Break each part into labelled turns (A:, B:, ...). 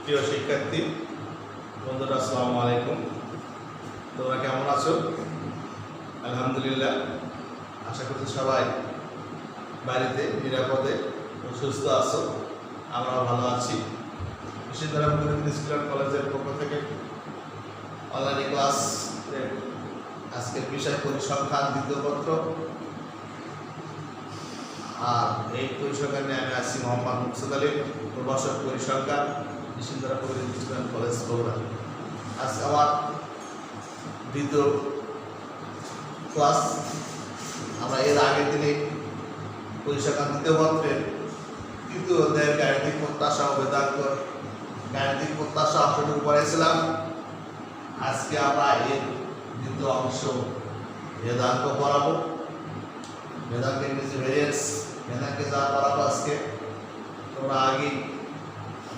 A: প্রিয় শিক্ষার্থী বন্ধুরা, আসসালামু আলাইকুম। তোমরা কেমন আছো? আলহামদুলিল্লাহ। আশা করছি সবাই বাড়িতে নিরাপদে ও সুস্থ আছো। আমরাও ভালো আছি। বিশ্ববিদ্যালয় স্কুল অ্যান্ড কলেজের পক্ষ থেকে অনলাইন ক্লাস আজকের বিষয় পরিসংখ্যান দ্বিতীয় পত্র। আর এই পরিসংখ্যান নিয়ে আমি আছি মোহাম্মদ মুকসুদ আলী, প্রভাষক পরিসংখ্যান, বিশ্ববিদ্যালয় স্কুল অ্যান্ড কলেজ বগুড়া। আজকে আমার দ্বিতীয় ক্লাস। আমরা এর আগের দিনে পরিসংখ্যান দ্বিতীয় পত্রের তৃতীয় অধ্যায়ের গাণিতিক প্রত্যাশা ও বেদাঙ্ক গাণিতিক প্রত্যাশা অংশটুকু পড়েছিলাম। আজকে আমরা এর দ্বিতীয় অংশ বেদাঙ্ক পড়াবো। বেদাঙ্কের ইংরেজি ভেরিয়েন্স, বেদাঙ্কে যা পড়াবো আজকে তোমরা আগেই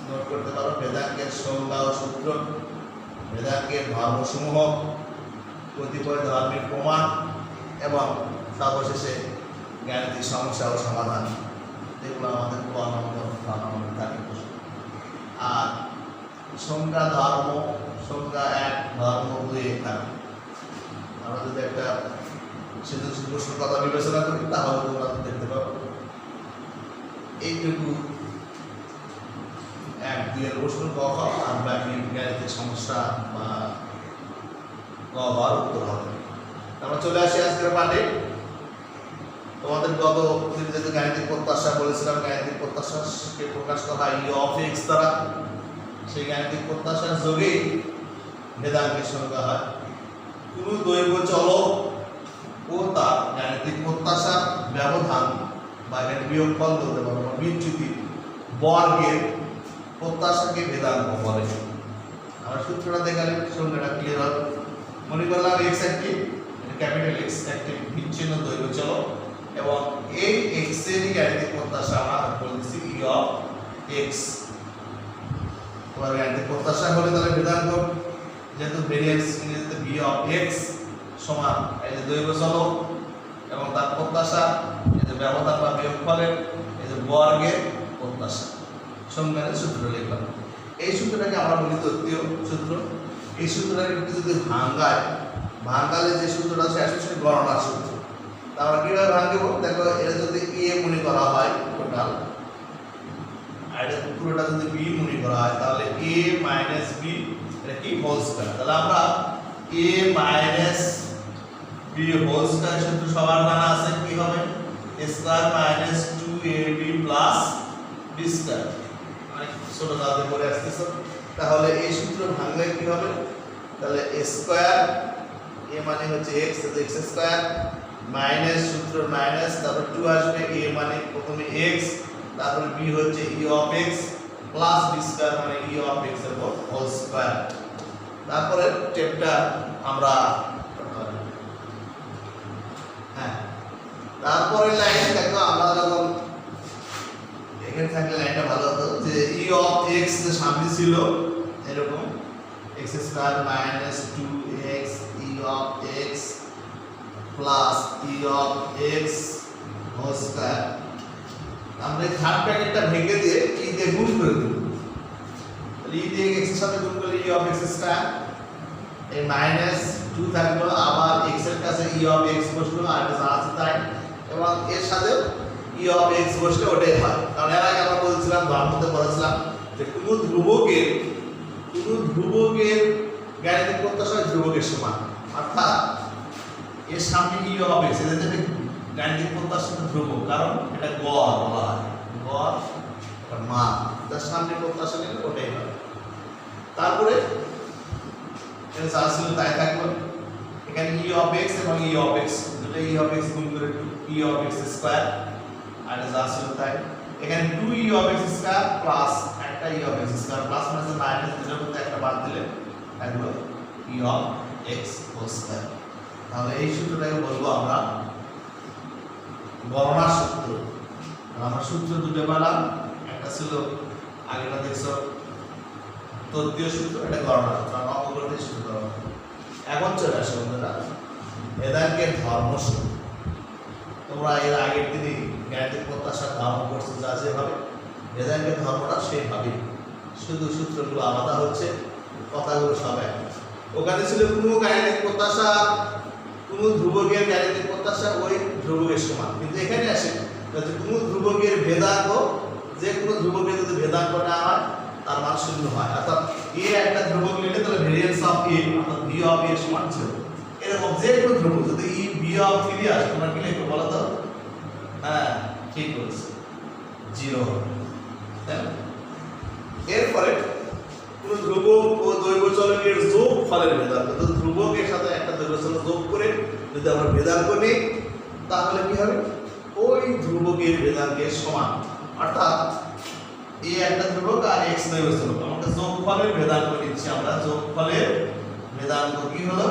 A: নোট করতে পারো। বেদাঙ্কের সংজ্ঞা ও সূত্র, বেদাঙ্কের ধর্মসমূহ, কতিপয় ধর্মের প্রমাণ এবং সর্বশেষে গাণিতিক সমস্যা ও সমাধান। এগুলো আমাদের থাকে। আর সংজ্ঞা ধর্ম, সংজ্ঞা এক, ধর্ম দুই থাকে। আমরা যদি একটা সৃজনশীল প্রশ্নের কথা বিবেচনা করি তাহলে তোমরা দেখতে পাবো এইটুকু এক দুইয়ের প্রশ্ন ক খ, আর বাকি গাণিতিক সমস্যা বা ক হওয়ার উত্তর হবে। আমরা চলে আসি আজকের পাঠে। তোমাদের গত প্রতিযোগিতাতে গাণিতিক প্রত্যাশা বলেছিলাম, গাণিতিক প্রত্যাশাকে প্রকাশ করা হয় ই অফ এক্স দ্বারা। সেই গাণিতিক প্রত্যাশার যোগেই বেদাঙ্কের সংজ্ঞা হয়। কোন দৈর্ঘ্য চলক ও তার গাণিতিক প্রত্যাশার ব্যবধান বা বিয়োগফল বলতে পারো বা বিচ্যুতি বর্গের প্রত্যাশাকে বেদাঙ্ক বলে। আমরা সূত্রটা দেখালে সংজ্ঞাটা ক্লিয়ার হবে। মনে করলাম এক্স একটি ক্যাপিটাল এক্স একটি বিচ্ছিন্ন দৈর্ঘ্য চলক এবং এই এক্স এরই গাণিতিক প্রত্যাশা আমরা বলতেছি ই অফ এক্স। তোমার গাণিতিক প্রত্যাশা হলে তাহলে বেদাঙ্ক, যেহেতু ভেরিয়েন্স ইংরেজিতে বি অফ এক্স সমান এই যে দৈর্ঘ্য চলক এবং তার প্রত্যাশা, এই যে ব্যবধান বা বিয়োগফলের এই যে বর্গের প্রত্যাশা। সংজ্ঞানের সূত্র লিখলাম। এই সূত্রটাকে আমরা বলি তত্ত্বীয় সূত্র। এই সূত্রটাকে একটু যদি ভাঙালে যে সূত্রটা আছে আসলে গণনার সূত্র। তা আমরা কিভাবে ভাঙবো? দেখো, এটা যদি এ মনে করা হয় টোটাল, আর এটা পুরোটা যদি বি মনে করা হয় তাহলে এ মাইনাস বি এটা কি হোল স্কয়ার। তাহলে আমরা a minus b whole square সূত্র সবার জানা আছে। কি হবে? a square minus 2ab plus b square. মানে ছোট দাঁতে পড়ে আসতেছে। তাহলে এই সূত্র ভাঙলে কি হবে? তাহলে a স্কয়ার, a মানে হচ্ছে x, তো x স্কয়ার মাইনাস সূত্র মাইনাস, তারপর 2 আসবে, a মানে প্রথমে x, তারপর b হচ্ছে e of x plus b square মানে e অফ x এর হোল স্কয়ার। তারপরে স্টেপটা আমরা তারপরে লাইন দেখো, আমরা যখন এখানে থাকলে লাইনটা ভালো হতো যে ই অফ এক্স যে সামনে ছিল এরকম x square minus 2x e of x plus e of x whole square. আমরা এই থার্ড ব্র্যাকেটটা ভেঙে দিয়ে ই দিয়ে গুণ করে দেব। তাহলে ই দিয়ে এক্স এর সাথে গুণ করলে ই অফ এক্স স্কয়ার, এই মাইনাস 2 থাকলো, আবার এক্স এর কাছে ই অফ এক্স বসলো, আর এটা যা আছে তাই, এবং এর সাথে ই অফ এক্স বসলে ওটাই হয়। কারণ এর আগে আমরা বলছিলাম, ধর্মতে বলেছিলাম যে কোনো ধ্রুবকের গাণিতিক প্রত্যাশা ধ্রুবকের সমান। অর্থাৎ এর সামনে ই অফ এক্স এদের গাণিতিক প্রত্যাশা ধ্রুবক, কারণ এটা গড় বলা হয়, গড় মান, তার সামনে প্রত্যাশা নিলে ওটাই হয়। তারপরে এটা যা ছিল তাই থাকলো। এখানে ই অফ এক্স এবং ই অফ এক্স দুটো ই অফ এক্স গুণ করে ই অফ এক্স স্কয়ার, আর যা ছিল তাই। এখানে 2 e of x square plus একটা e of x square, plus মানে মাইনাস দুটোর মধ্যে একটা বাদ দিলে থাকলো e of x whole square. তাহলে এই সূত্রটাকে বলবো আমরা গণনার সূত্র। আমরা সূত্র দুটো পেলাম, একটা ছিল আগেটা দেখছো তত্ত্বীয় সূত্র, এটা গণনার সূত্র, আমরা অঙ্কগণিতের সূত্র। এখন চলে আসে বন্ধুরা বেদাঙ্কের ধর্মসূত্র। তোমরা এর আগের দিনই গাণিতিক প্রত্যাশার ধর্ম করছো, যা যেভাবে বেদাঙ্কের ধর্মটা সেইভাবে শুধু সূত্রগুলো আলাদা হচ্ছে, কথাগুলো সব এক। ওখানে ছিল কোনো গাণিতিক প্রত্যাশা, কোনো ধ্রুবকের গাণিতিক প্রত্যাশা ওই ধ্রুবকের সমান, কিন্তু এখানে আসে কোনো ধ্রুবকের ভেদাঙ্ক, যে কোনো ধ্রুবকের যদি ভেদাঙ্ক না হয় তার মান শূন্য হয়, অর্থাৎ এ একটা ধ্রুবক নিলে তাহলে ভেরিয়েন্স অফ এ অর্থাৎ ভি অফ এ সমান 0। এরকম যে কোনো ধ্রুবক যদি ই ভি অফ 3 আসে, তোমরা কি লিখবে বলো তো? হ্যাঁ ঠিক বলছো, 0 হবে। এরপরে কোন ধ্রুবক ও দৈর্ঘ্য চলকের যোগ ফলের ভেদাঙ্ক, তো ধ্রুবকের সাথে একটা দৈর্ঘ্য চলক যোগ করে যদি আমরা ভেদাঙ্ক নিই তাহলে কি হবে? ওই ধ্রুবকের ভেদাঙ্কের সমান, অর্থাৎ এ একটা ধ্রুবক আর এক্স দৈর্ঘ্য চলক, আমাদের যোগফলের ভেদাঙ্ক নিচ্ছি আমরা। যোগফলের ভেদাঙ্ক কি হলো?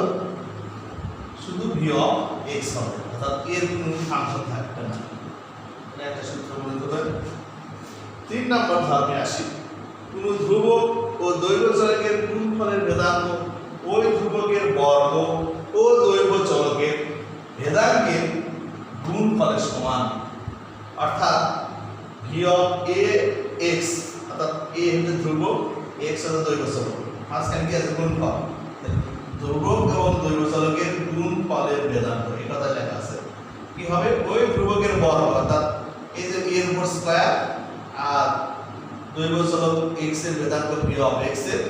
A: শুধু ভি অফ এক্স হবে, অর্থাৎ এর কোনো ফাংশন থাকবে না। এটা একটা সূত্র মনে করতে হবে। 3 নম্বর ধর্মে আসি, কোন ধ্রুবক ও দৈর্ঘ্য চলকের গুণফলের ভেদাঙ্ক ওই ধ্রুবকের বর্গ ও দৈর্ঘ্য চলকের ভেদাঙ্কের গুণফলের সমান, অর্থাৎ ভি অফ এ এক্স, অর্থাৎ এ হচ্ছে ধ্রুবক, এক্স হচ্ছে দৈর্ঘ্য চলক, মাঝখানে কি আছে? গুণফল। ধ্রুবক এবং দৈর্ঘ্য চলকের গুণফলের ভেদাঙ্ক, এই কথা লেখা আছে। কি হবে? ওই ধ্রুবকের বর্গ, অর্থাৎ এই যে এর উপর স্কয়ার আর দৈর্ঘ্য চলক x এর ভেদাঙ্ক ভি অফ x এর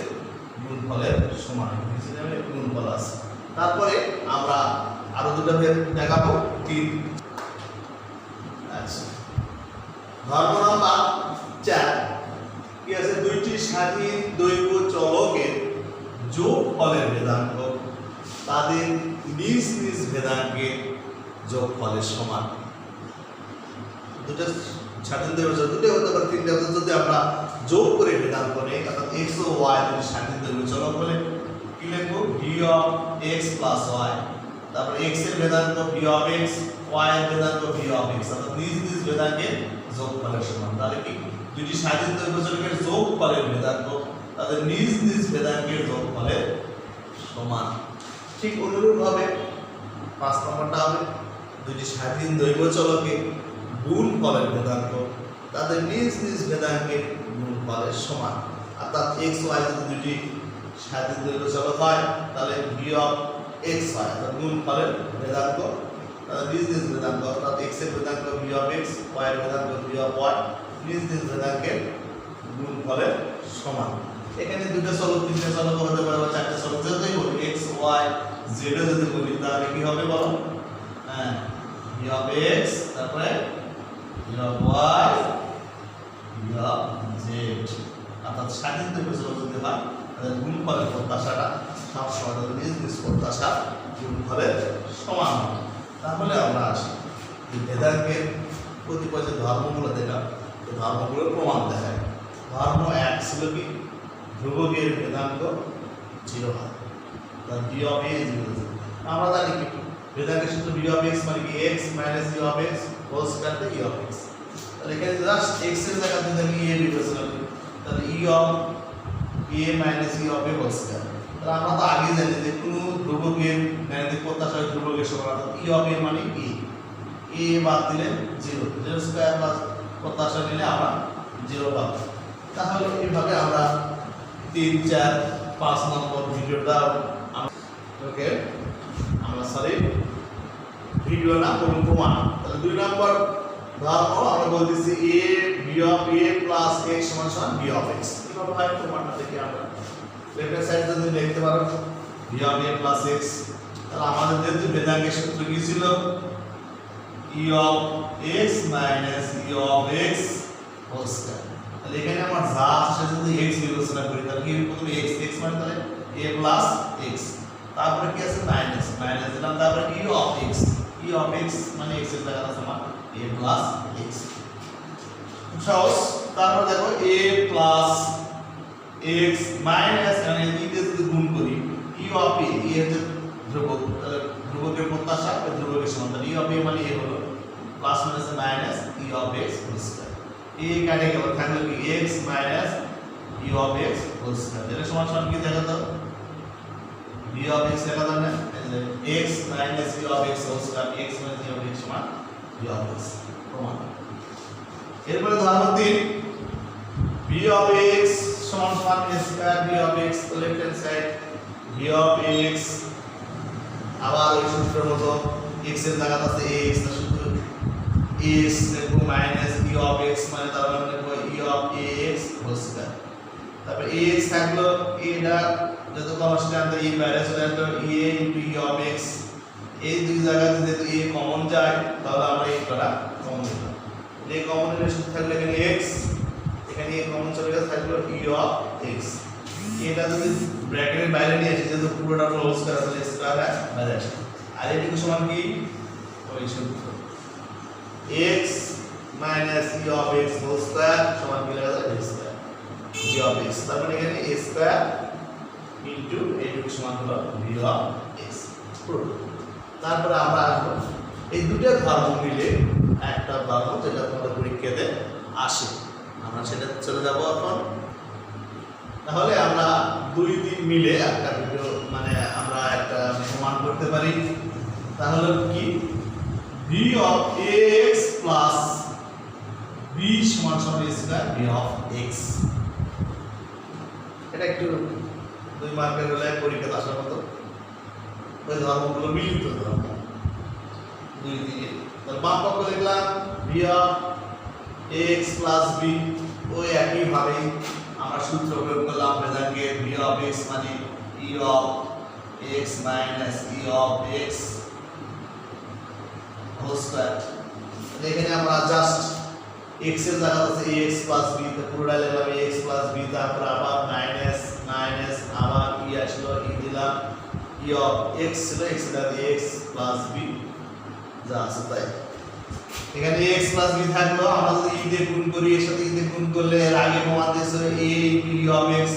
A: গুণফলের সমান, এখানে গুণফল আছে। তারপরে আমরা আরো দুটো ভেদ দেখাবো, 3। আচ্ছা, ধর্ম নাম্বার 4 কি আছে? দুইটি স্বাধীন দৈর্ঘ্য চলকের যোগফলের ভেদাঙ্ক তাদের নিজ নিজ ভেদাঙ্কের যোগফলের সমান। দুটো স্বাধীন দৈর্ঘ্য চলক, দুটো হতে পারে, তিনটে হতে, যদি আমরা যোগ করে ভেদাঙ্ক নেই, অর্থাৎ x ও y দুটি স্বাধীন দৈর্ঘ্য চলক হলে কি লিখবো? V of x plus y, তারপর x এর ভেদাঙ্ক ভি অফ x, y এর ভেদাঙ্ক ভি অফ x, অর্থাৎ নিজ নিজ ভেদাঙ্কের যোগফলের সমান। তাহলে কি? দুটি স্বাধীন দৈর্ঘ্য চলকের যোগফলের ভেদাঙ্ক তাদের নিজ নিজ ভেদাঙ্কের যোগফলের সমান। ঠিক অনুরূপভাবে 5 নম্বরটা হবে, দুটি স্বাধীন দৈর্ঘ্য চলকের গুণফলের ভেদাঙ্ক তাদের নিজ নিজ ভেদাঙ্কের গুণফলের সমান, অর্থাৎ x y যদি দুটি স্বাধীন দৈর্ঘ্য চলক হয় তাহলে ভি অফ x হয়, অর্থাৎ গুণফলের ভেদাঙ্ক তাদের নিজ নিজ ভেদাঙ্ক, অর্থাৎ x এর ভেদাঙ্ক ভি অফ x, y এর ভেদাঙ্ক ভি অফ y, নিজ নিজ ভেদাঙ্কের গুণফলের সমান। এখানে দুটো চলক, তিনটে চলক হতে পারে, বা চারটে চলক, যতই বলি x y z এ যদি বলি তাহলে কি হবে বলো? হ্যাঁ, ভি অফ x, তারপরে V of y, V of z, অর্থাৎ স্বাধীন দৈর্ঘ্য চলক যদি হয় তাহলে গুণফলের প্রত্যাশাটা সবসময় তাদের নিজ নিজ প্রত্যাশা গুণফলের সমান হবে। তাহলে আমরা আসি ভেদাঙ্কের কতিপয় যে ধর্মগুলো দেখলাম, এই ধর্মগুলোর প্রমাণ দেখায়। ধর্ম 1 ছিল কি? ধ্রুবকের ভেদাঙ্ক 0 হয়, ভি অফ এ 0। আমরা জানি কি ভেদাঙ্কের সূত্র ভি অফ এক্স মানে কি? x minus e of x whole square তে ই অফ এক্স। তাহলে এখানে জাস্ট x এর জায়গাতে যদি আমি এ বিবেচনা করি তাহলে e of a minus e of a whole square. তাহলে আমরা তো আগে জানি যে কোনো ধ্রুবকের গাণিতিক প্রত্যাশা ধ্রুবকের সমান, অর্থাৎ ই অফ এ মানে কি? এ বাদ দিলে 0, 0 স্কয়ার প্লাস প্রত্যাশা নিলে আমরা 0 পাবো। তাহলে এইভাবে আমরা 3, 4, 5 নম্বর ভিডিওটা ওকে আমরা ভিডিও না প্রমাণ। তাহলে 2 নম্বর ধর্ম আমরা বলতেছি a b of a plus x সমান সমান b of x। কিভাবে হয় প্রমাণটা দেখি আমরা। লেফট সাইড যদি লিখতে পারো b of a plus x, তাহলে আমাদের যেহেতু ভেদাঙ্কের সূত্র কি ছিল? e of x minus e of x whole square। তাহলে এখানে আমার যা আসে যদি x বিবেচনা করি তাহলে কি প্রথমে x মানে তাহলে a plus x, তারপরে কি আছে মাইনাস দিলাম, তারপরে e of x মানে x এর জায়গায় আছে আমার a plus x সহজ। তারপর দেখো a plus x মাইনাস মানে e দিয়ে যদি গুণ করি e of a, e হচ্ছে ধ্রুবক, তাহলে ধ্রুবকের প্রত্যাশা ধ্রুবকের সমান, তাহলে e of a মানে a হলো plus minus minus e of x whole square. a কাটে গেল, থাকলো কি x minus e of x whole square. এটা সমান সমান কি দেখো তো? b of x লেখা যাবে না, x minus b of x whole square, x minus b of x সমান b of x প্রমাণ। এরপরে ধর্ম 3 b of x সমান সমান a square v of x, left hand side v of x, আবার ওই সূত্রের মতো x এর জায়গাতে আছে ax, না শুধু s লিখব মাইনাস e of x, মানে তার মানে লিখব e of ax whole square. তারপর ax থাকলো, এটা যত কনস্ট্যান্ট e বাইরে চলে আসলো, a into e of x, এই দুই জায়গাতে যেহেতু a কমন যায় তাহলে আমরা এই করা কমন নিলাম, এই কমন নিলে শুধু থাকলো এখানে x, এখানে a কমন চলে গেছে, থাকলো e of x। এটা যদি ব্র্যাকেটের বাইরে নিয়ে আসি যেহেতু পুরোটা হোল স্কয়ার তাহলে স্কয়ার বাইরে আসে, আর এটুকু সমান কি ওই সূত্র x minus e of x whole square সমান কি লেখা যায় a square v of x, তার মানে এখানে a স্কয়ার ইনটু এইটুকু সমান হলো v of x পুরো। তারপরে আমরা আসবো এই দুটো ধর্ম মিলে একটা ধর্ম যেটা তোমাদের পরীক্ষাতে আসে, আমরা সেটা চলে যাব এখন। তাহলে আমরা 2-3 মিলে একটা ভিডিও মানে আমরা একটা প্রমাণ করতে পারি। তাহলে কি v of ax plus b সমান সমান a square v of x, এটা একটু 2 মার্কের হলে পরীক্ষাতে আসার মতো ওই ধর্মগুলো মিলিত ধর্ম 2-3। তাহলে বাম পক্ষ লিখলাম v of ax plus b, ওই একই ভাবে আমরা সূত্র প্রয়োগ করলাম ভেদাঙ্গে v of x মানে e of x minus e of x whole square. এখানে আমরা জাস্ট x এর জায়গাতে আছে ax plus b, তো পুরোটা লিখলাম ax plus b, তারপর আবার মাইনাস মাইনাস আবার e আসলো, e দিলাম e of x ছিল, x এর জায়গাতে x plus b যা আছে তাই। এখানে x plus b থাকলো, আমরা যদি e দিয়ে গুণ করি, এর সাথে e দিয়ে গুণ করলে এর আগে প্রমাণ দিয়েছে a e of x,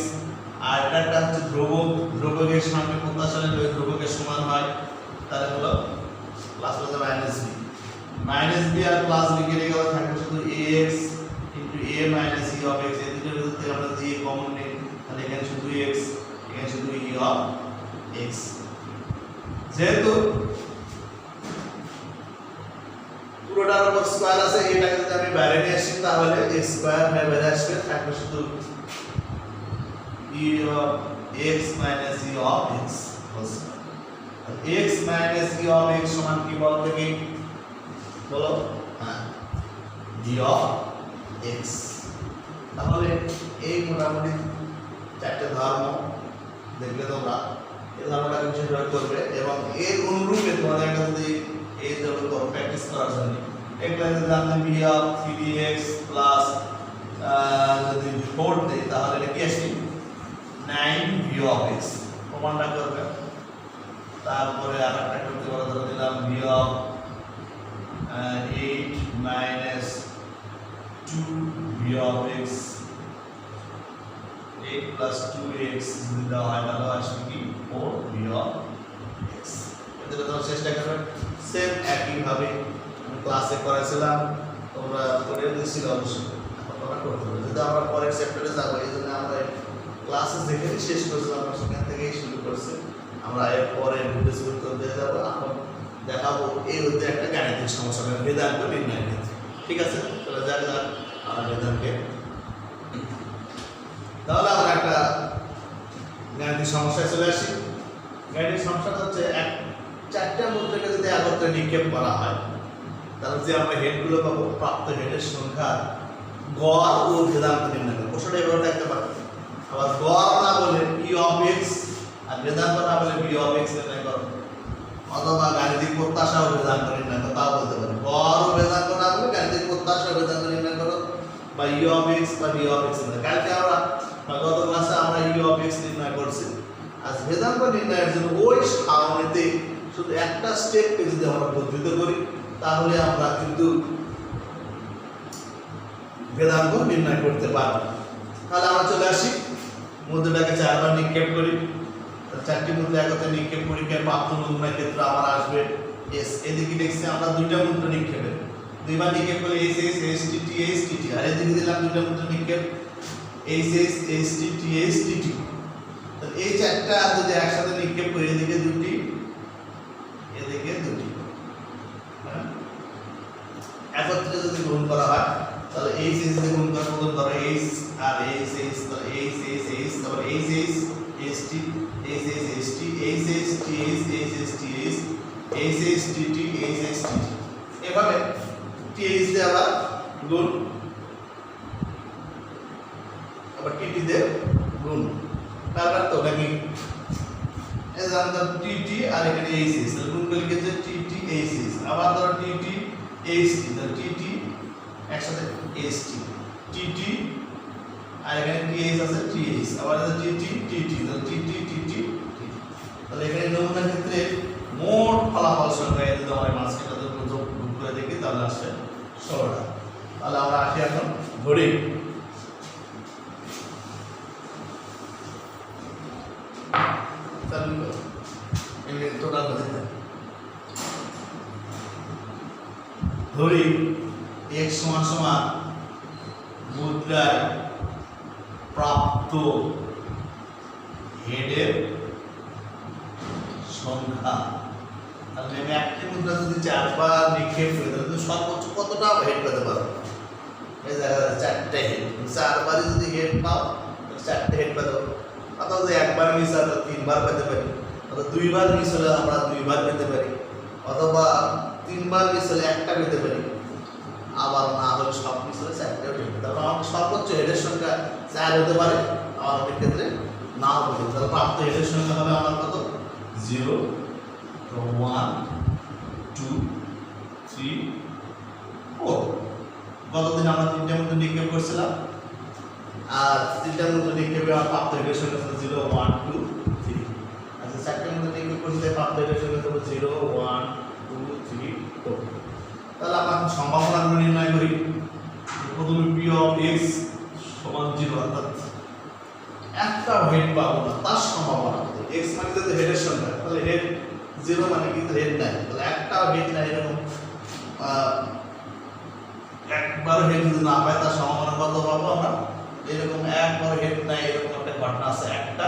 A: আর এটা হচ্ছে ধ্রুবক, ধ্রুবকের সামনে প্রত্যাশা হলে ওই ধ্রুবকের সমান হয়, তাহলে হলো plus plus minus b, minus b আর প্লাস b কেটে গেলে থাকবে শুধু ax into a minus e of x, এই দুটোর মধ্যে থেকে আমরা যদি a কমন নিই তাহলে এখানে শুধু x, এখানে শুধু e of x। যেহেতু পুরোটার উপর স্কয়ার আছে, এটাকে যদি আমি বাইরে নিয়ে আসি তাহলে x স্কয়ার হয়ে বাইরে আসবে, থাকবে শুধু e of x minus e of x whole square. x minus e of x সমান কি বলতে কি বলো, হ্যাঁ g of x। তাহলে এই মোটামুটি চারটি ধর্ম দেখলে তোমরা এই ধর্মটা কিছু প্রয়োগ করবে, এবং এর অনুরূপে তোমাদের একটা যদি এই ধরো করো প্র্যাকটিস করার জন্য একটা যদি আমরা v of 3dx প্লাস যদি 4 দেই তাহলে এটা কি আসবে 9 v of x, প্রমাণটা করবে। তারপরে আরেকটা করতে পারো, ধরে দিলাম v of 8 minus 2 v of x, 8 plus 2x যদি দেওয়া হয় তাহলে আসবে কি 4 v of x। এটা তোমরা চেষ্টা করবে সেম একই ভাবে আমি ক্লাসে করেছিলাম, তোমরা করে দিয়েছিলে অবশ্যই, এখন তোমরা করতে হবে। যদি আমরা পরের চ্যাপ্টারে যাব, এই জন্য আমরা ক্লাসে যেখানে শেষ করেছিলাম আমরা সেখান থেকেই শুরু করছি, আমরা এর পরে ভিডিওগুলো করতে যাব। এখন দেখাবো এই হচ্ছে একটা গাণিতিক সমস্যা, বেদান্ত নির্ণয়ের ক্ষেত্রে। ঠিক আছে, চলে যাক আমরা বেদান্তকে। তাহলে আমরা একটা গাণিতিক সমস্যায় চলে আসি। গাণিতিক সমস্যাটা হচ্ছে চারটা মুদ্রাকে যদি একত্রে নিক্ষেপ করা হয় তাহলে যে আমরা হেডগুলো পাবো, প্রাপ্ত হেডের সংখ্যা গড় ও ভেদাঙ্ক নির্ণয় করবো। প্রশ্নটা এভাবে দেখতে পারি, আবার গড় না বলে e of x আর ভেদাঙ্ক না বলে v of x নির্ণয় করো, অথবা গাণিতিক প্রত্যাশা ও ভেদাঙ্ক নির্ণয় করো, তাও বলতে পারি। গড় ও ভেদাঙ্ক না বলে গাণিতিক প্রত্যাশা ও ভেদাঙ্ক নির্ণয় করো, বা e of x বা v of x নির্ণয়। কালকে আমরা গত ক্লাসে আমরা e of x নির্ণয় করছি, আজ ভেদাঙ্ক নির্ণয়ের জন্য ওই সারণীতে শুধু একটা স্টেপকে যদি আমরা বর্ধিত করি তাহলে আমরা কিন্তু ভেদাঙ্ক নির্ণয় করতে পারব। তাহলে আমরা চলে আসি, মুদ্রাটাকে চারবার নিক্ষেপ করি, চারটি মুদ্রা একত্রে নিক্ষেপ পরীক্ষায় প্রাপ্ত নমুনার ক্ষেত্রে আমার আসবে এস। এদিকে দেখছি আমরা দুইটা মুদ্রা নিক্ষেপে দুইবার নিক্ষেপ করলে S S S T T S T T, আর এদিকে দিলাম দুইটা মুদ্রা নিক্ষেপ S S S T T S T T. তাহলে এই চারটা যদি একসাথে নিক্ষেপ করি, এদিকে দুটি এদিকে দুটি, একত্রে যদি গ্রহণ করা হয় তাহলে এইচ এস দিয়ে গুণ করে প্রথম ধরো এইচ আর এইচ এইচ, তাহলে এইচ এইচ তারপর H H H T H H H T H H T H H H T H H H T T H H T T এভাবে T H দিয়ে আবার গুণ আবার টি টি দিয়ে গুণ তারপর তো নাকি এই যে আমরা টি টি আর এখানে এইচ এইচ তাহলে গুণ করলে কি হচ্ছে টি টি এইচ এইচ আবার ধরো টি টি এইচ টি তাহলে টি টি একসাথে এইচ টি টি টি আর এখানে টি এইচ আছে টি এইচ আবার আছে টি টি টি টি তাহলে টি টি টি টি তাহলে এখানে নমুনার ক্ষেত্রে মোট ফলাফল সংখ্যা যদি আমরা মাঝখানে যোগ করে দেখি তাহলে আসবে 16টা তাহলে আমরা আসি এখন ধরি ধরি x সমান সমান মুদ্রায় প্রাপ্ত হেডের সংখ্যা তাহলে আমি একটি মুদ্রা যদি 4 বার নিক্ষেপ করি তাহলে তুমি সর্বোচ্চ কতটা হেড পেতে পারো এই দেখা যাচ্ছে 4টা হেড 4 বারে যদি হেড পাও তাহলে 4টা হেড পেতে পারো অথবা যদি একবার মিস হয় তাহলে 3 বার পেতে পারি অথবা 2 বার মিস হলে আমরা 2 বার পেতে পারি অথবা 3 বার মিস হলে একটা পেতে পারি আবার না হলে সব মিস হলে 4টাও পেতে পারি তাহলে আমাদের সর্বোচ্চ হেডের সংখ্যা 4 হতে পারে আবার অনেক ক্ষেত্রে নাও হতে পারে তাহলে প্রাপ্ত হেডের সংখ্যা হবে আমার কত 0 1 2 3 4 গতদিন আমরা 3টার মধ্যে নিক্ষেপ করছিলাম আর 3টার মধ্যে নিক্ষেপে আমার প্রাপ্ত হেডের সংখ্যা ছিল 0 1 2 3 আচ্ছা 4টার মধ্যে নিক্ষেপ করলে প্রাপ্ত হেডের সংখ্যা ছিল 0 1 2 3 4 তাহলে আমরা সম্ভাবনাগুলো নির্ণয় করি প্রথমে p of x সমান 0 অর্থাৎ একটা হেড পাবো না তার সম্ভাবনা x মানে তো হেডের সংখ্যা তাহলে হেড 0 মানে কিন্তু হেড নাই তাহলে একটা হেড নাই এরকম একবার হেড যদি না পাই তার সম্ভাবনা কত পাবো আমরা এরকম একবার হেড নাই এরকম একটা ঘটনা আছে একটা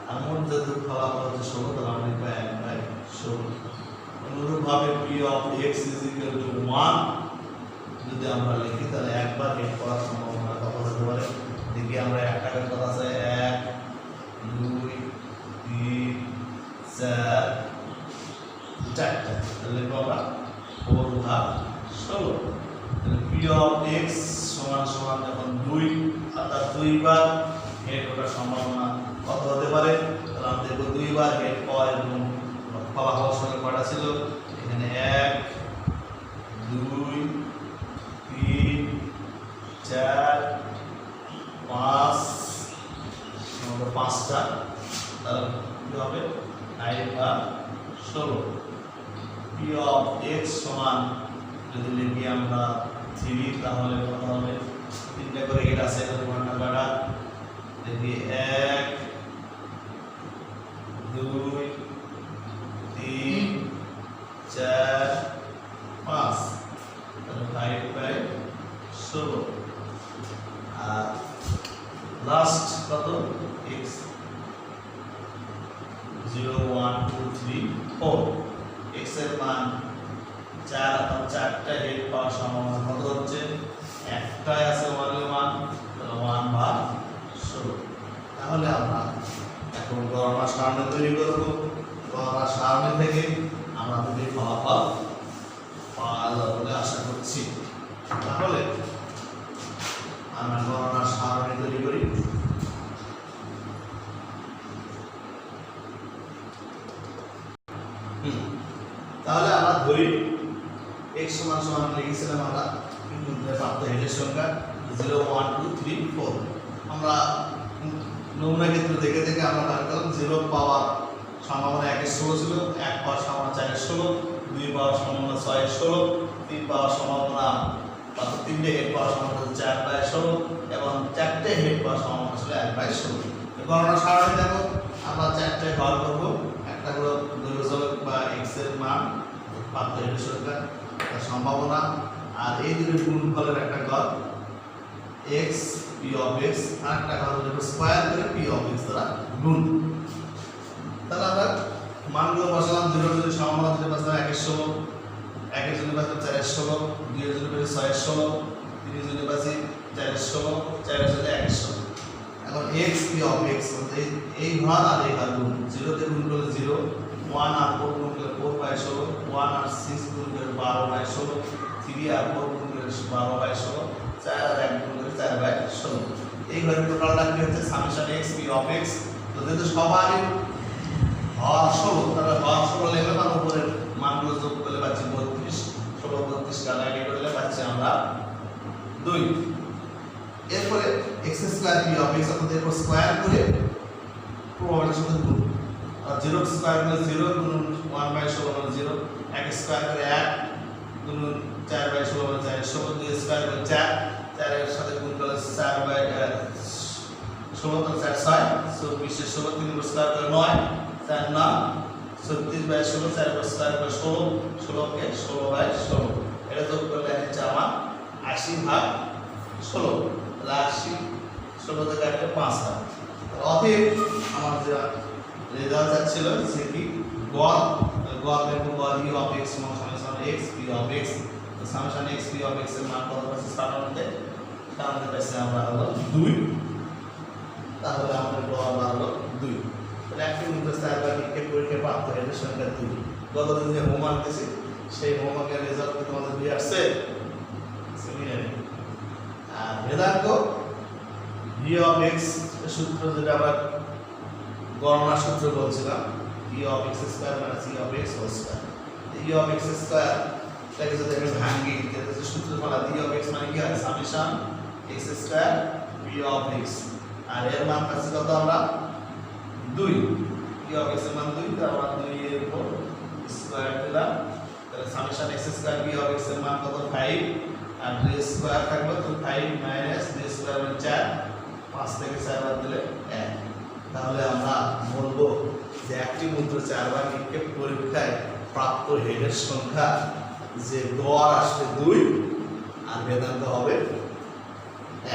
A: আর মোট যদি ফলাফল হচ্ছে 16 তাহলে আমরা পাই 1/16 অনুরূপভাবে p of x = 1 যদি আমরা লিখি তাহলে একবার হেড করার সম্ভাবনা কত হতে পারে দেখি আমরা একটা কত আছে 1 2 3 4 4টা তাহলে আমরা 4/16 তাহলে p of x সমান সমান যখন 2 অর্থাৎ 2 বার হেড ওঠার সম্ভাবনা কত হতে পারে তাহলে আমরা দেখব 2 বার হেড পাওয়ার এবং ফলাফল সংখ্যা কয়টা ছিল এখানে 1 2 3 4 5 আমরা 5টা তাহলে কি হবে 9/16 p of x সমান যদি লিখি আমরা 3 তাহলে কত হবে 3টা করে হেড আছে তাহলে নাম্বারটা দেখি 1 2 3 4 5 তাহলে 5/16 আর লাস্ট কত x 0 1 2 3 4 x এর মান 4 অর্থাৎ 4টা হেড পাওয়ার সম্ভাবনা কত হচ্ছে একটাই আছে 1 তাহলে 1/16 তাহলে আমরা এখন গণনা সারণী তৈরি করব গণনা সারণী থেকে আমরা যদি ফলাফল পাওয়া যাবে বলে আশা করছি তাহলে আমরা গণনা সারণী তৈরি করি তাহলে আমরা ধরি x সমান সমান লিখেছিলাম আমরা প্রাপ্ত হেডের সংখ্যা 0 1 2 3 4 আমরা নমুনা ক্ষেত্র দেখে দেখে আমরা বার করলাম 0 পাওয়ার সম্ভাবনা 1 এর 16 ছিল 1 পাওয়ার সম্ভাবনা 4 এর 16 2 পাওয়ার সম্ভাবনা 6 এর 16 3 পাওয়ার সম্ভাবনা অর্থাৎ 3টে হেড পাওয়ার সম্ভাবনা 4/16 এবং 4টে হেড পাওয়ার সম্ভাবনা ছিল 1/16 গণনা সারণী দেখো আমরা 4টে হল করব একটা হলো দৈর্ঘ্য বা x এর মান প্রাপ্ত হেডের সংখ্যা তার সম্ভাবনা আর এই দুটো গুণফলের একটা গড় x p of x আর একটা গড় হলো স্কয়ার করে p of x দ্বারা গুণ তাহলে আমরা মানগুলো বসালাম 0 এর জন্য সম্ভাবনা যেটা বসালাম 1 এর 16 1 এর জন্য বসালাম 4 এর 16 2 এর জন্য বসালাম 6 এর 16 3 এর জন্য বসালাম 4 এর 16 4 এর জন্য 1 এর 16 এখন এখন x p of x এই ঘর আর এই ঘর গুণ 0 তে গুণ করলে 0 1 আর 4 গুণ করলে 4 বাই 16 1 আর 6 গুণ করলে 12 বাই 16 3 আর 4 গুণ করলে 12 বাই 16 4 আর 1 গুণ করলে 4 বাই 16 এই ঘরের টোটালটা কি হচ্ছে summation x p of x। তো যেহেতু সবারই হর 16 তাহলে হর 16 লিখলে তার উপরের মানগুলো যোগ করলে পাচ্ছি 32 16 32 কাটাকাটি করলে পাচ্ছি আমরা 2। এরপরে x square p of x অর্থাৎ এরপর স্কয়ার করে প্রবাবিলিটির সাথে গুণ। আর 0 স্কয়ার করলে 0 গুণ 1 বাই 16 মানে 0 1 স্কয়ার করে 1 গুণ 4 বাই 16 মানে 4 16 দিয়ে স্কয়ার করে 4 4 এর সাথে গুণ করলে 4 বাই 16 তো 4 6 24 এর 16 3 স্কয়ার করে 9 4 না 36 বাই 16 4 স্কয়ার করে 16 16 কে 16 বাই 16 এটা যোগ করলে হচ্ছে আমার 80 ভাগ 16 80 16 থেকে কাটলে 5 হয়। অতএব আমার যে রেজাল্ট যাচ্ছিল সেটি গড় দেখো গড় u of x সমান x p of x। তো summation x p of x এর মান কত পাচ্ছি সাধারণত পাচ্ছি আমরা হলো 2। তাহলে আমাদের গড় মান হলো 2। তাহলে একটি মুখস্থ একবার নিক্ষেপ পরীক্ষায় প্রাপ্ত এর সংখ্যা 2। গতদিন যে হোমওয়ার্ক দিয়েছি সেই হোমওয়ার্কের রেজাল্ট কি তোমাদের দিয়ে আসছে? সেমিনারে আর ভেদাঙ্ক v of x সূত্র যেটা আমরা গণনা সূত্র বলছিলাম v of x square minus e of x whole square. e of x square এটাকে যদি আমি ভাঙি তাহলে যে সূত্রফল e of x মানে কি হয় summation x square v of x আর এর মান পাচ্ছি কত আমরা 2। e of x এর মান 2 তার মানে 2 এর উপর স্কয়ার দিলাম তাহলে summation x square v of x এর মান কত 5 আর 2 স্কয়ার থাকবে তো 5 মাইনাস 2 স্কয়ার মানে 4 5 থেকে 4 বাদ দিলে 1। তাহলে আমরা বলবো যে একটি মূত্র 4 বার নিক্ষেপ পরীক্ষায় প্রাপ্ত হেডের সংখ্যা যে গড় আসবে 2 আর ভেদাঙ্ক হবে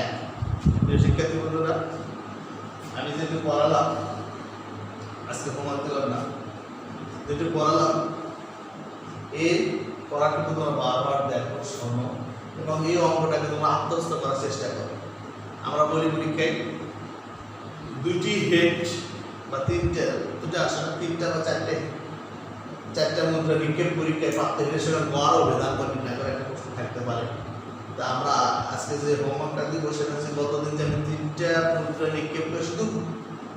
A: 1। প্রিয় শিক্ষার্থী বন্ধুরা আমি যেটু পড়ালাম আজকে হোমওয়ার্ক দিলাম না যেটু পড়ালাম এই পড়াটুকু তোমরা বারবার দেখো শোনো এবং এই অঙ্কটাকে তোমরা আত্মস্থ করার চেষ্টা করো। আমরা বলি পরীক্ষায় দুটি হেড বা দুটো আসে না 3টা বা 4টে মুদ্রা নিক্ষেপ পরীক্ষায় প্রাপ্ত হেডের সঙ্গে গড় ও ভেদাঙ্ক নির্ণয় করে একটা প্রশ্ন থাকতে পারে। তা আমরা আজকে যে হোমওয়ার্কটা দিব সেটা হচ্ছে গতদিন যে আমি 3টা মুদ্রা নিক্ষেপ করে শুধু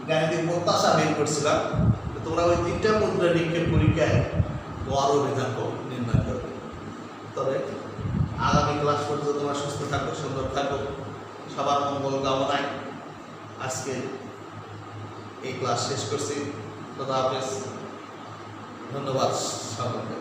A: গাণিতিক প্রত্যাশা বের করছিলাম তোমরা ওই 3টা মুদ্রা নিক্ষেপ পরীক্ষায় গড় ও ভেদাঙ্ক নির্ণয় করবে। তবে আগামী ক্লাস পর্যন্ত তোমরা সুস্থ থাকো সুন্দর থাকো সবার মঙ্গল কামনায় আজকে এই ক্লাস শেষ করছি। খোদা হাফেজ। ধন্যবাদ সকলকে।